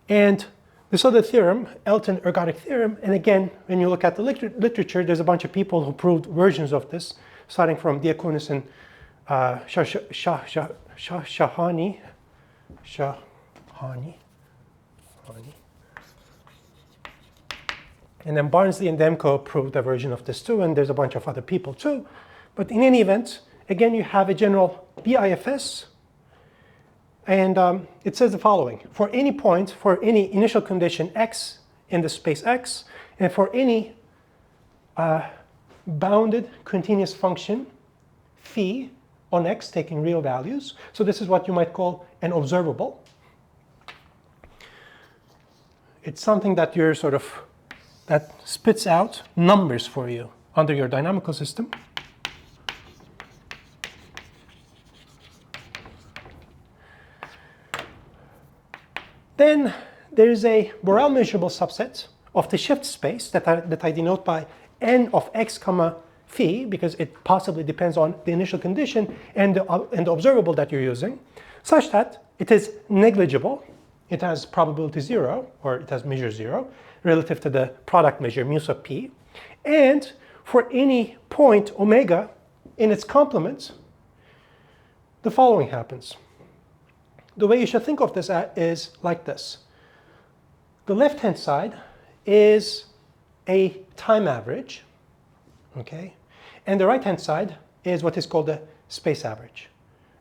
S1: And this other theorem, Elton Ergodic Theorem, and again, when you look at the literature, there's a bunch of people who proved versions of this, starting from Diaconis and Shahshahani, and then Barnsley and Demko proved a version of this too, and there's a bunch of other people too. But in any event, again, you have a general B-IFS, and it says the following. For any point, for any initial condition x in the space x, and for any bounded continuous function phi on x taking real values. So this is what you might call an observable. It's something that you're sort of, that spits out numbers for you under your dynamical system. Then there is a Borel measurable subset of the shift space that I denote by n of x comma phi, because it possibly depends on the initial condition and the observable that you're using, such that it is negligible. It has probability 0, or it has measure 0, relative to the product measure mu sub p. And for any point omega in its complement, the following happens. The way you should think of this is like this. The left-hand side is a time average, okay? And the right-hand side is what is called the space average.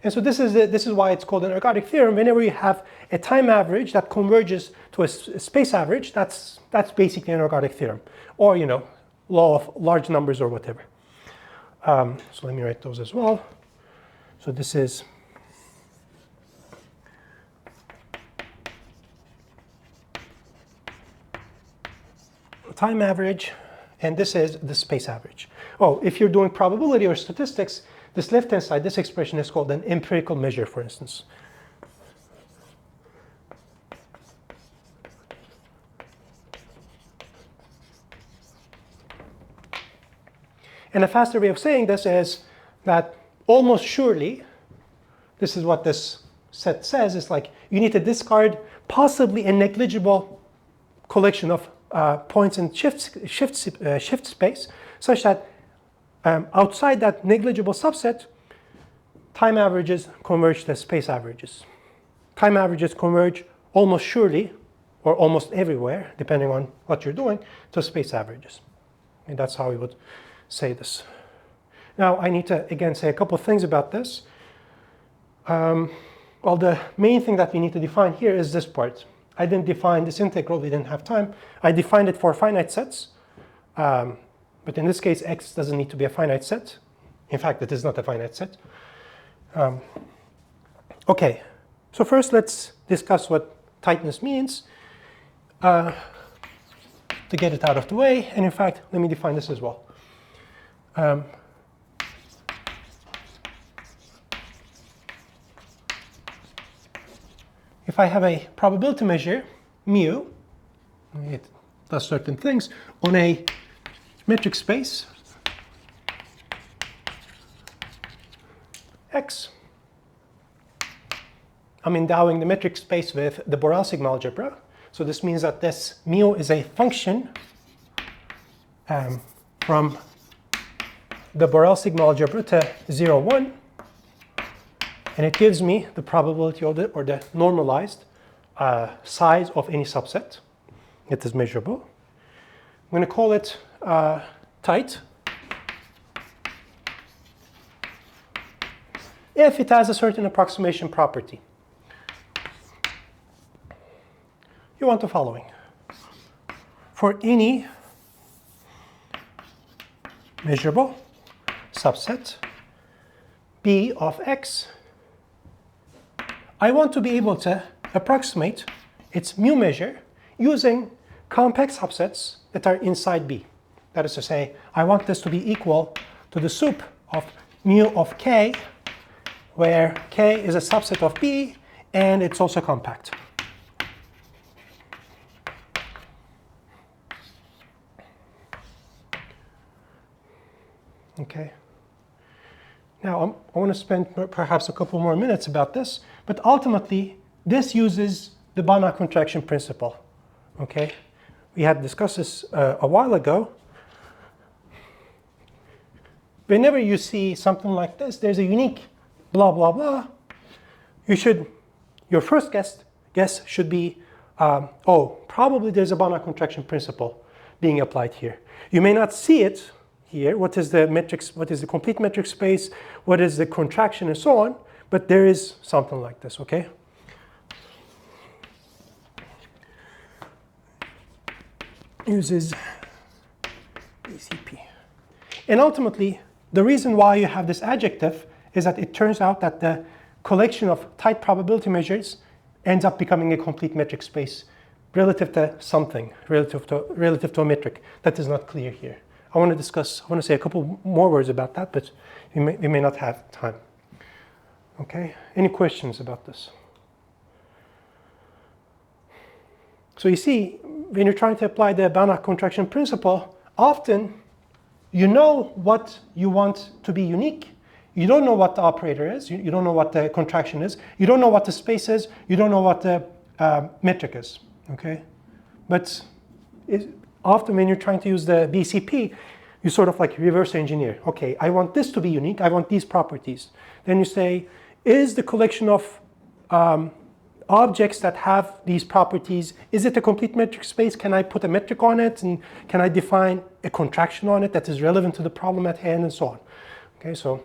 S1: And so this is why it's called an ergodic theorem. Whenever you have a time average that converges to a space average, that's basically an ergodic theorem, or law of large numbers or whatever. So let me write those as well. So this is time average, and this is the space average. Oh, if you're doing probability or statistics, this left-hand side, this expression is called an empirical measure, for instance. And a faster way of saying this is that almost surely, this is what this set says, is like you need to discard possibly a negligible collection of points in shift space, such that outside that negligible subset, time averages converge to space averages. Time averages converge almost surely, or almost everywhere, depending on what you're doing, to space averages. And that's how we would say this. Now, I need to, again, say a couple of things about this. Well, the main thing that we need to define here is this part. I didn't define this integral, we didn't have time. I defined it for finite sets. But in this case, x doesn't need to be a finite set. In fact, it is not a finite set. Okay, so first let's discuss what tightness means to get it out of the way. And in fact, let me define this as well. If I have a probability measure, mu, it does certain things, on a metric space, X, I'm endowing the metric space with the Borel sigma algebra. So this means that this mu is a function from the Borel sigma algebra to 0, 1, and it gives me the probability of or the normalized size of any subset that is measurable. I'm going to call it tight if it has a certain approximation property. You want the following. For any measurable subset B of x, I want to be able to approximate its mu measure using compact subsets that are inside B. That is to say, I want this to be equal to the sup of mu of k, where k is a subset of B and it's also compact. Okay. Now, I want to spend perhaps a couple more minutes about this, but ultimately, this uses the Banach contraction principle. Okay? We had discussed this a while ago. Whenever you see something like this, there's a unique blah, blah, blah. Your first guess should be, oh, probably there's a Banach contraction principle being applied here. You may not see it here, what is the matrix, what is the complete metric space, what is the contraction, and so on, but there is something like this, okay? Uses BCP. And ultimately, the reason why you have this adjective is that it turns out that the collection of tight probability measures ends up becoming a complete metric space relative to something, relative to a metric. That is not clear here. I want to say a couple more words about that, but we may not have time. Okay, any questions about this? So you see, when you're trying to apply the Banach contraction principle, often you know what you want to be unique. You don't know what the operator is. You don't know what the contraction is. You don't know what the space is. You don't know what the metric is. Okay, but often when you're trying to use the BCP, you sort of like reverse engineer. Okay, I want this to be unique. I want these properties. Then you say, is the collection of objects that have these properties, is it a complete metric space? Can I put a metric on it? And can I define a contraction on it that is relevant to the problem at hand, and so on? Okay, so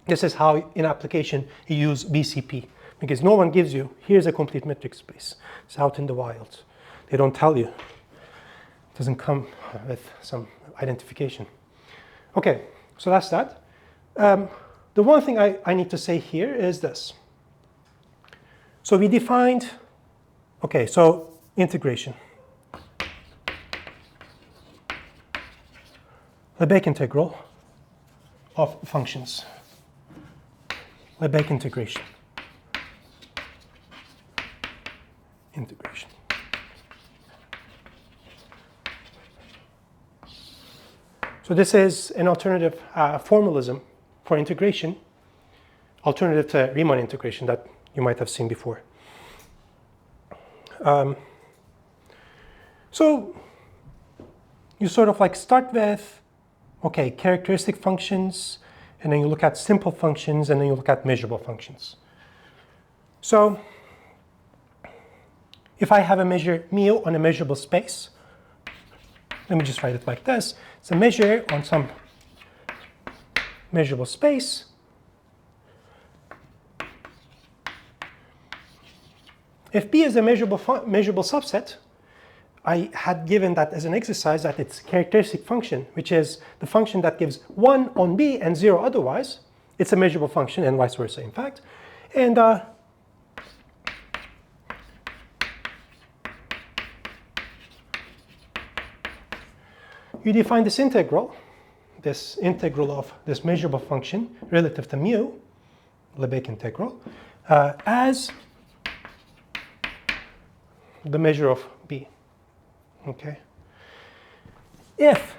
S1: this is how in application you use BCP. Because no one gives you, here's a complete metric space. It's out in the wild. They don't tell you. It doesn't come with some identification. Okay, so that's that. The one thing I need to say here is this. So we defined, okay, so integration. Lebesgue integral of functions. Lebesgue integration. Integration. So this is an alternative formalism for integration, alternative to Riemann integration that you might have seen before. So you sort of like start with, okay, characteristic functions, and then you look at simple functions, and then you look at measurable functions. So if I have a measure mu on a measurable space, let me just write it like this. It's a measure on some measurable space. If B is a measurable subset, I had given that as an exercise that its characteristic function, which is the function that gives 1 on B and 0 otherwise, it's a measurable function, and vice versa, in fact. And you define this integral of this measurable function relative to mu, Lebesgue integral, as the measure of B. Okay. If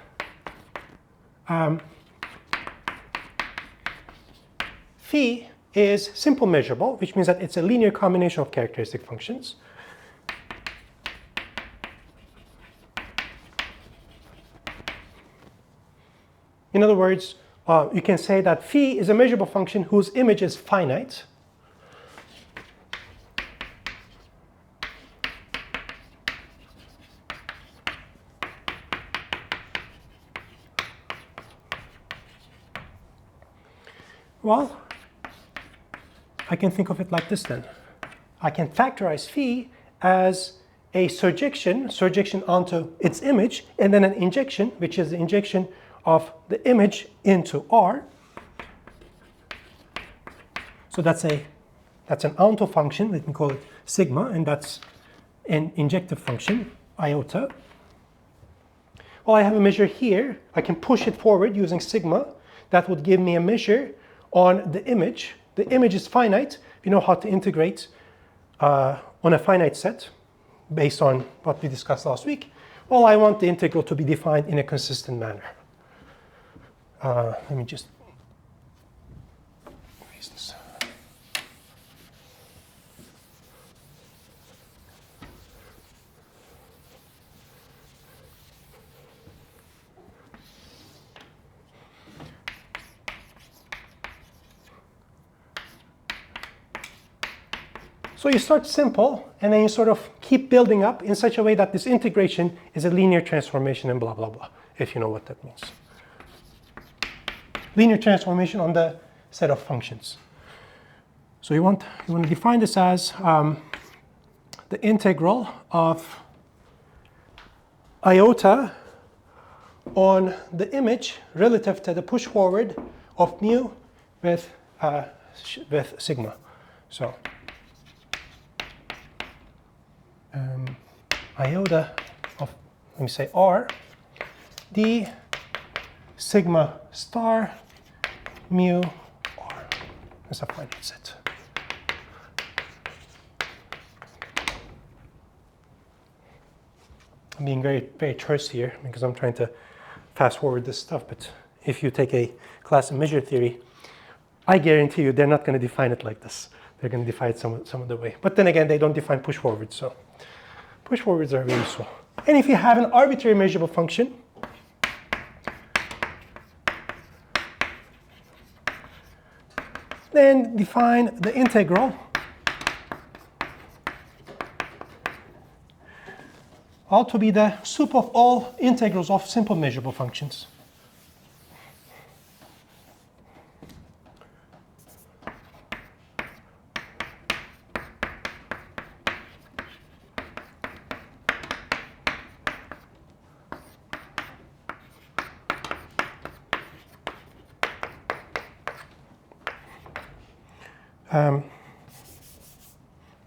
S1: phi is simple measurable, which means that it's a linear combination of characteristic functions, in other words, you can say that phi is a measurable function whose image is finite. Well, I can think of it like this then. I can factorize phi as a surjection onto its image, and then an injection, which is the injection of the image into R. So that's an onto function, we can call it sigma, and that's an injective function, iota. Well, I have a measure here. I can push it forward using sigma. That would give me a measure on the image. The image is finite. You know how to integrate on a finite set based on what we discussed last week. Well, I want the integral to be defined in a consistent manner. Let me just erase this. So you start simple, and then you sort of keep building up in such a way that this integration is a linear transformation and blah, blah, blah, if you know what that means. Linear transformation on the set of functions. So you want to define this as the integral of iota on the image relative to the push forward of mu with sigma. So iota of, let me say R, d sigma star mu R. That's a finite set. I'm being very, very terse here because I'm trying to fast forward this stuff, but if you take a class in measure theory, I guarantee you they're not going to define it like this. They're going to define it some other way. But then again, they don't define push forwards, so push forwards are very useful. And if you have an arbitrary measurable function, then define the integral ought to be the sup of all integrals of simple measurable functions.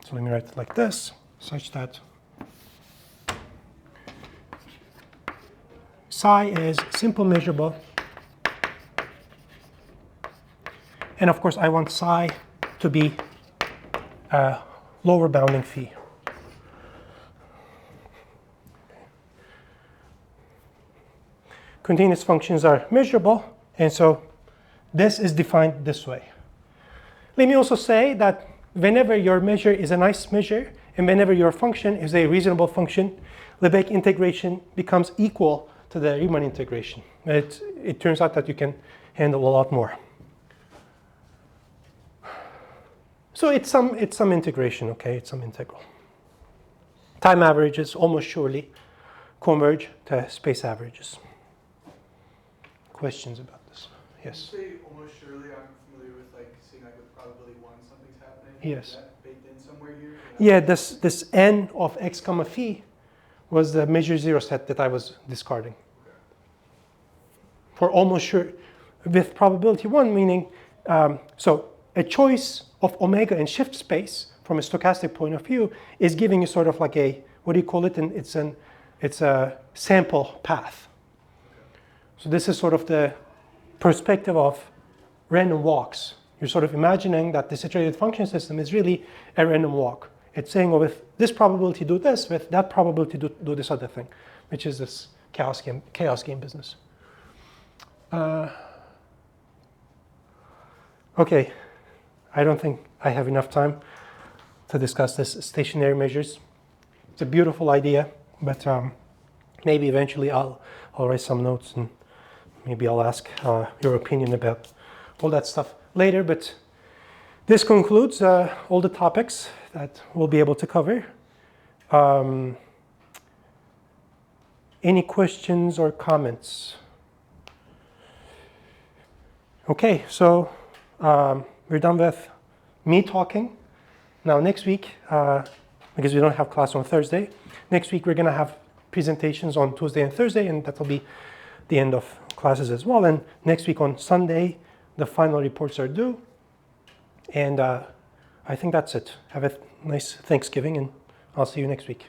S1: So let me write it like this, such that psi is simple measurable. And of course, I want psi to be lower bounding phi. Continuous functions are measurable, and so this is defined this way. Let me also say that whenever your measure is a nice measure, and whenever your function is a reasonable function, Lebesgue integration becomes equal to the Riemann integration. It turns out that you can handle a lot more. So it's some integration, okay? It's some integral. Time averages almost surely converge to space averages. Questions about this? Yes?
S2: When you say almost surely, I'm familiar with like seeing like with probability 1 something's happening.
S1: Yes.
S2: Is that baked in somewhere here?
S1: Yeah, this n of x comma phi was the measure 0 set that I was discarding.
S2: Okay.
S1: For almost sure, with probability 1, meaning, so a choice of omega in shift space from a stochastic point of view is giving you sort of like a, what do you call it? It's a sample path. So this is sort of the perspective of random walks. You're sort of imagining that this iterated function system is really a random walk. It's saying, well, with this probability do this, with that probability do this other thing, which is this chaos game business. Okay, I don't think I have enough time to discuss this stationary measures. It's a beautiful idea, but maybe eventually I'll write some notes and maybe I'll ask your opinion about all that stuff later. But this concludes all the topics that we'll be able to cover. Any questions or comments? Okay, so we're done with me talking. Now next week, because we don't have class on Thursday, next week we're going to have presentations on Tuesday and Thursday, and that'll be the end of classes as well. And next week on Sunday, the final reports are due. And I think that's it. Have a nice Thanksgiving, and I'll see you next week.